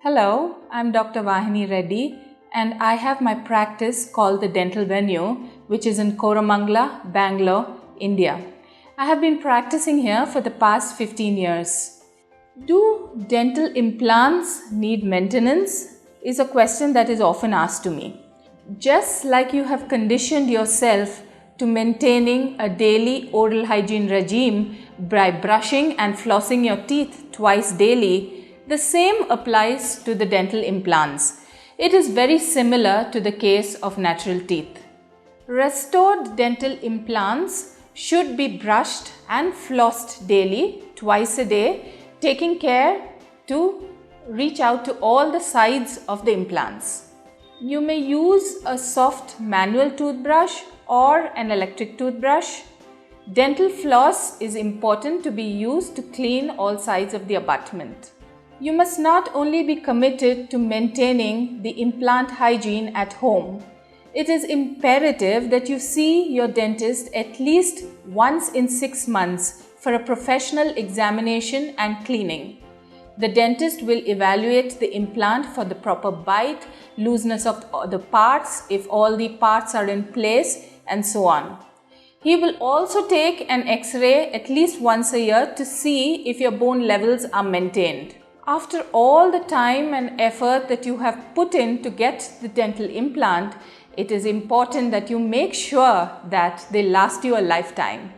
Hello, I'm Dr. Vahini Reddy and I have my practice called the Dental Venue, which is in Koramangala, Bangalore, India. I have been practicing here for the past 15 years. Do dental implants need maintenance? Is a question that is often asked to me. Just like you have conditioned yourself to maintaining a daily oral hygiene regime by brushing and flossing your teeth twice daily, the same applies to the dental implants. It is very similar to the case of natural teeth. Restored dental implants should be brushed and flossed daily, twice a day, taking care to reach out to all the sides of the implants. You may use a soft manual toothbrush or an electric toothbrush. Dental floss is important to be used to clean all sides of the abutment. You must not only be committed to maintaining the implant hygiene at home. It is imperative that you see your dentist at least once in 6 months for a professional examination and cleaning. The dentist will evaluate the implant for the proper bite, looseness of the parts, if all the parts are in place, and so on. He will also take an X-ray at least once a year to see if your bone levels are maintained. After all the time and effort that you have put in to get the dental implant, it is important that you make sure that they last you a lifetime.